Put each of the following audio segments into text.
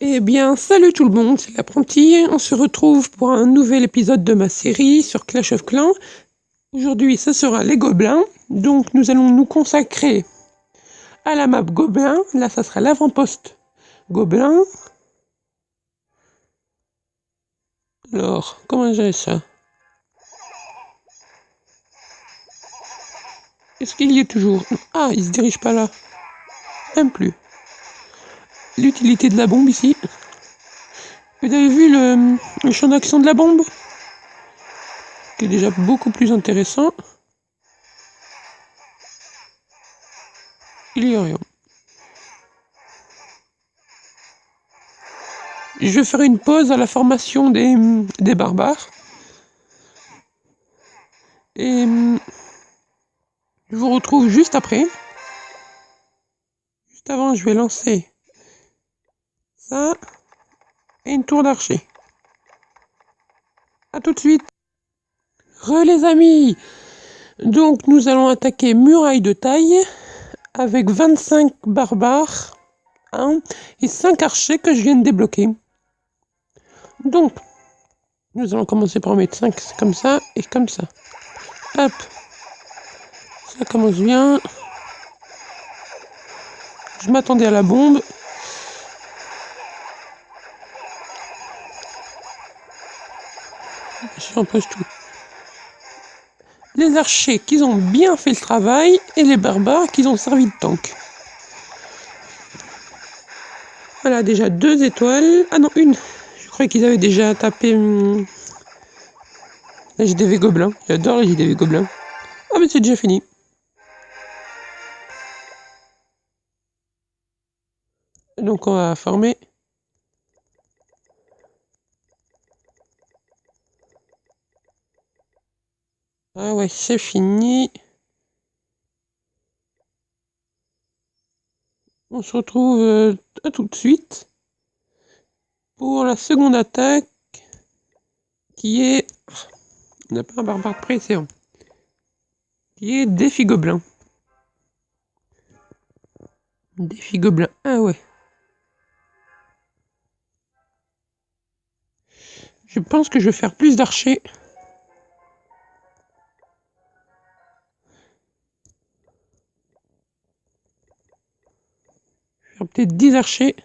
Eh bien, salut tout le monde, c'est l'apprenti. On se retrouve pour un nouvel épisode de ma série sur Clash of Clans. Aujourd'hui, ce sera les gobelins. Donc, nous allons nous consacrer à la map gobelin. Là, ça sera l'avant-poste gobelin. Alors, comment j'ai ça? Est-ce qu'il y est toujours? Ah, il se dirige pas là. Même plus. L'utilité de la bombe ici. Vous avez vu le champ d'action de la bombe? Qui est déjà beaucoup plus intéressant. Il y a rien. Je ferai une pause à la formation des barbares. Et je vous retrouve juste après. Juste avant, je vais lancer ça et une tour d'archer. A tout de suite. Les amis. Donc nous allons attaquer muraille de taille avec 25 barbares et 5 archers que je viens de débloquer. Donc, nous allons commencer par en mettre 5 comme ça et comme ça. Hop. Ça commence bien. Je m'attendais à la bombe. J'empêche tout. Les archers qui ont bien fait le travail et les barbares qui ont servi de tank. Voilà, déjà 2 étoiles. Ah non, une. Je croyais qu'ils avaient déjà tapé la JDV Gobelin. J'adore la JDV Gobelin. Ah mais c'est déjà fini. Donc on va former. Ah ouais, c'est fini. On se retrouve à tout de suite pour la seconde attaque qui est... On n'a pas un barbare précédent. Qui est défi gobelin. Défi gobelin. Ah ouais. Je pense que je vais faire plus d'archers. Je vais faire peut-être 10 archers.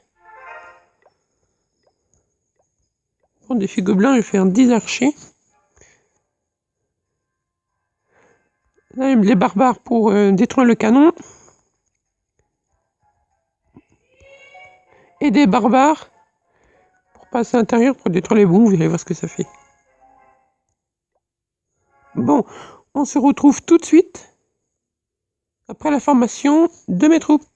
Pour défi gobelin, je vais faire 10 archers. Là, les barbares pour détruire le canon. Et des barbares pour passer à l'intérieur pour détruire les bombes. Vous allez voir ce que ça fait. Bon, on se retrouve tout de suite après la formation de mes troupes.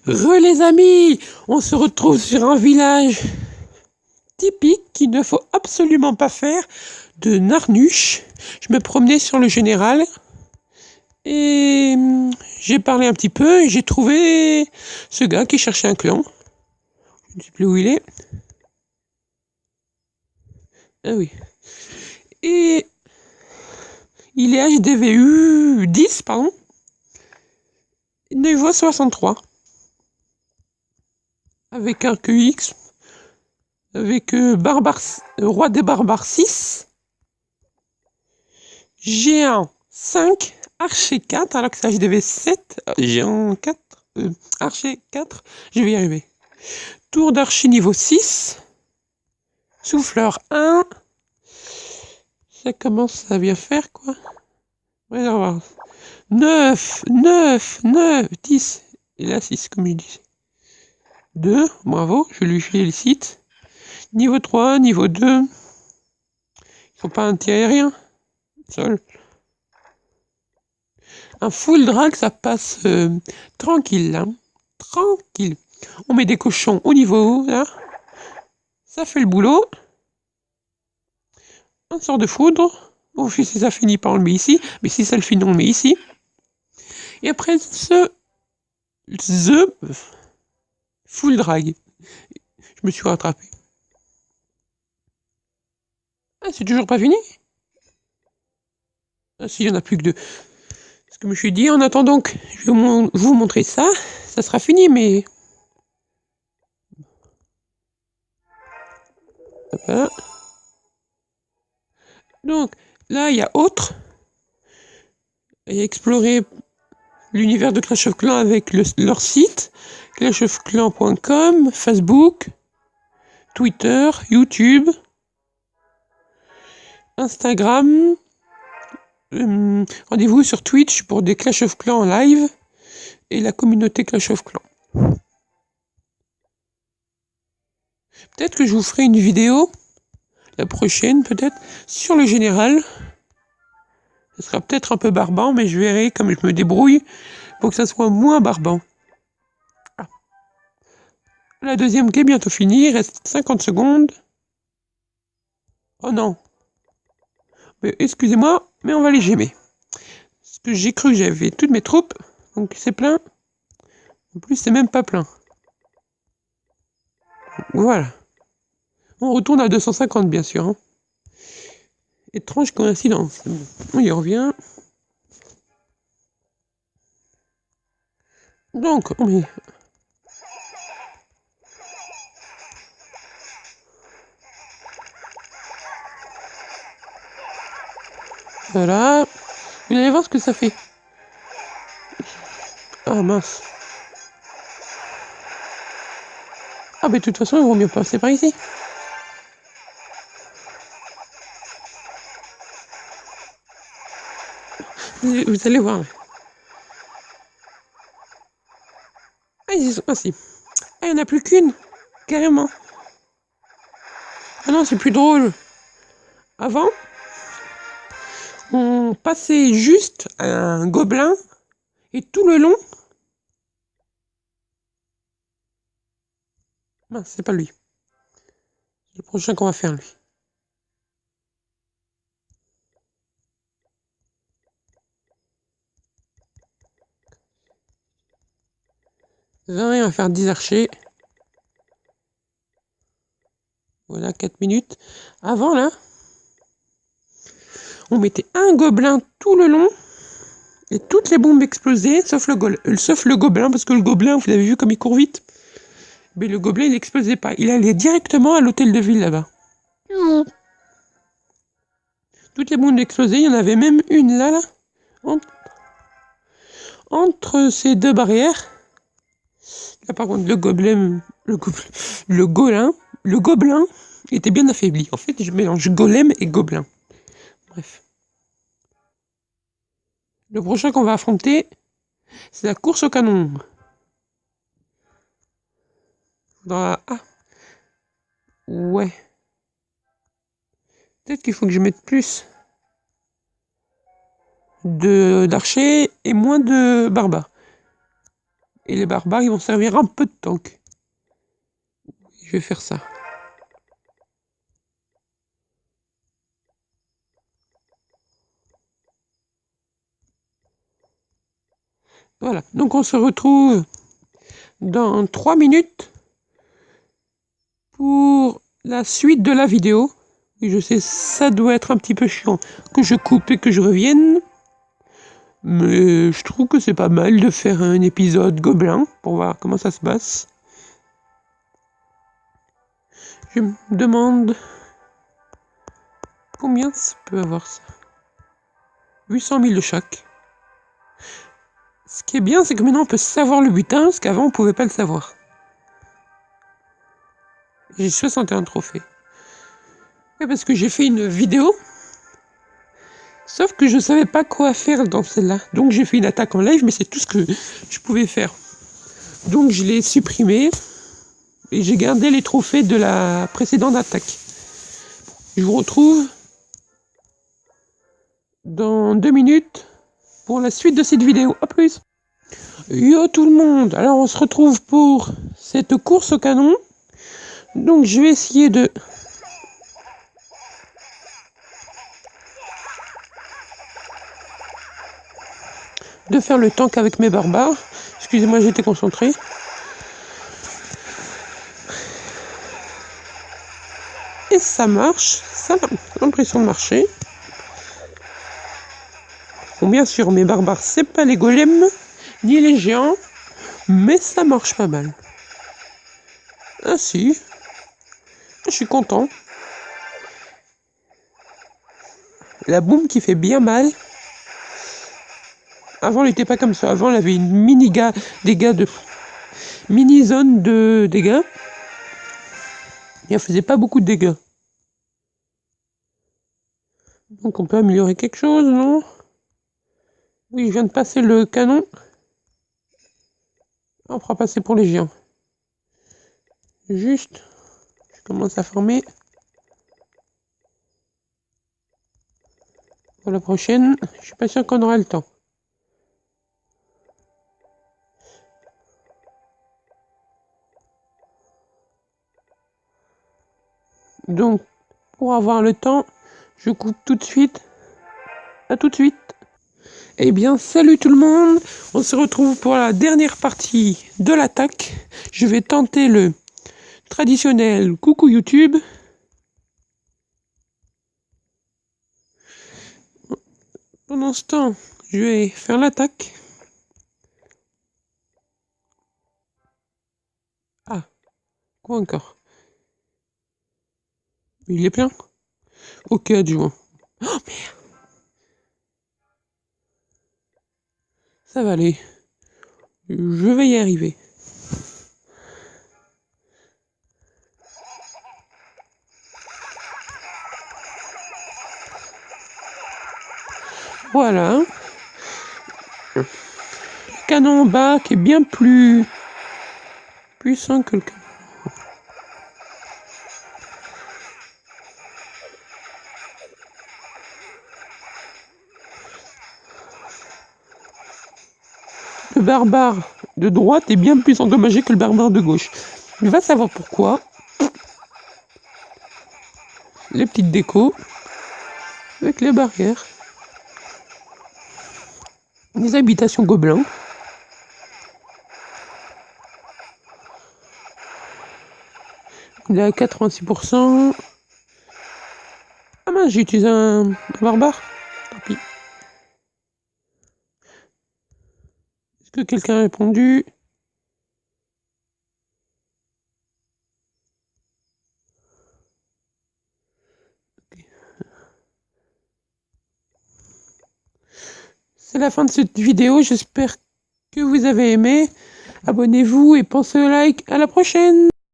Les amis, on se retrouve sur un village typique qu'il ne faut absolument pas faire de Narnuche. Je me promenais sur le général et j'ai parlé un petit peu et j'ai trouvé ce gars qui cherchait un clan. Je ne sais plus où il est. Ah oui. Et il est HDVU 10, pardon. Niveau 63. Avec un QX. Avec Roi des Barbares 6. Géant 5. Archer 4. Alors que c'est HDV 7. Géant 4. Archer 4. Je vais y arriver. Tour d'archer niveau 6. Souffleur 1. Ça commence à bien faire, quoi. Ouais, on va voir. 9, 9, 9, 10. Et là, 6, comme je disais. 2, bravo, je lui félicite. Niveau 3, niveau 2. Il faut pas un tir aérien. Seul. Un full drag, ça passe tranquille, là. Tranquille. On met des cochons au niveau, là. Ça fait le boulot. Un sort de foudre. Bon, si ça finit par, on le met ici. Mais si ça le finit, on le met ici. Et après, The full drag. Je me suis rattrapé. Ah, c'est toujours pas fini? Ah si, il y en a plus que 2. Ce que je me suis dit, en attendant que je vais vous montrer ça, ça sera fini, mais... Voilà. Donc, là, il y a autre. Et explorer l'univers de Clash of Clans avec leur site, clashofclans.com, Facebook, Twitter, YouTube, Instagram. Rendez-vous sur Twitch pour des Clash of Clans en live et la communauté Clash of Clans. Peut-être que je vous ferai une vidéo, la prochaine peut-être, sur le général. Ce sera peut-être un peu barbant, mais je verrai comme je me débrouille pour que ça soit moins barbant. Ah. La deuxième qui est bientôt finie, il reste 50 secondes. Oh non. Mais excusez-moi, mais on va les gémer. Parce que j'ai cru que j'avais toutes mes troupes, donc c'est plein. En plus, c'est même pas plein. Voilà. On retourne à 250, bien sûr. Hein. Étrange coïncidence. On y revient. Donc, on met... Voilà. Vous allez voir ce que ça fait. Ah mince. Ah mais de toute façon, il vaut mieux passer par ici. Vous allez voir. Ah, ils y sont. Ah si. Ah, il n'y en a plus qu'une. Carrément. Ah non, c'est plus drôle. Avant, on passait juste un gobelin et tout le long... Mince, c'est pas lui. C'est le prochain qu'on va faire, lui. On va faire 10 archers. Voilà, 4 minutes. Avant, là, on mettait un gobelin tout le long et toutes les bombes explosaient, sauf le gobelin, parce que le gobelin, vous avez vu comme il court vite. Mais le gobelin, il n'explosait pas. Il allait directement à l'hôtel de ville, là-bas. Toutes les bombes explosaient. Il y en avait même une, là. Entre ces deux barrières. Là, par contre, le gobelin était bien affaibli. En fait, je mélange golem et gobelin. Bref. Le prochain qu'on va affronter, c'est la course au canon. Faudra... Ah. Ouais. Peut-être qu'il faut que je mette plus d'archers et moins de barbares. Et les barbares, ils vont servir un peu de tank. Je vais faire ça. Voilà. Donc on se retrouve dans 3 minutes pour la suite de la vidéo. Et je sais, ça doit être un petit peu chiant que je coupe et que je revienne. Mais je trouve que c'est pas mal de faire un épisode gobelin pour voir comment ça se passe. Je me demande combien ça peut avoir ça. 800 000 de chaque. Ce qui est bien, c'est que maintenant on peut savoir le butin, parce qu'avant on pouvait pas le savoir. J'ai 61 trophées. Ouais, parce que j'ai fait une vidéo. Sauf que je savais pas quoi faire dans celle-là. Donc j'ai fait une attaque en live, mais c'est tout ce que je pouvais faire. Donc je l'ai supprimé. Et j'ai gardé les trophées de la précédente attaque. Je vous retrouve dans 2 minutes pour la suite de cette vidéo. A plus. Yo tout le monde. Alors on se retrouve pour cette course au canon. Donc je vais essayer de... faire le tank avec mes barbares. Excusez-moi, j'étais concentré. Et ça marche. Ça a l'impression de marcher. Bon, bien sûr, mes barbares, c'est pas les golems, ni les géants, mais ça marche pas mal. Ah si. Je suis content. La boum qui fait bien mal. Avant, elle n'était pas comme ça. Avant, elle avait une mini zone de dégâts. Et elle faisait pas beaucoup de dégâts. Donc on peut améliorer quelque chose, non? Oui, je viens de passer le canon. On fera passer pour les géants. Juste, je commence à former. Pour la prochaine, je suis pas sûr qu'on aura le temps. Donc, pour avoir le temps, je coupe tout de suite. À tout de suite. Eh bien, salut tout le monde. On se retrouve pour la dernière partie de l'attaque. Je vais tenter le traditionnel coucou YouTube. Pendant ce temps, je vais faire l'attaque. Ah, quoi encore? Il est plein? Ok, adjoint. Oh merde! Ça va aller. Je vais y arriver. Voilà. Le canon en bas qui est bien plus puissant que le canon. Le barbare de droite est bien plus endommagé que le barbare de gauche. Il va savoir pourquoi. Les petites décos avec les barrières. Les habitations gobelins. Il est à 86%. Ah mince, j'ai utilisé un barbare. Tant pis. Est-ce que quelqu'un a répondu? C'est la fin de cette vidéo. J'espère que vous avez aimé. Abonnez-vous et pensez au like. À la prochaine!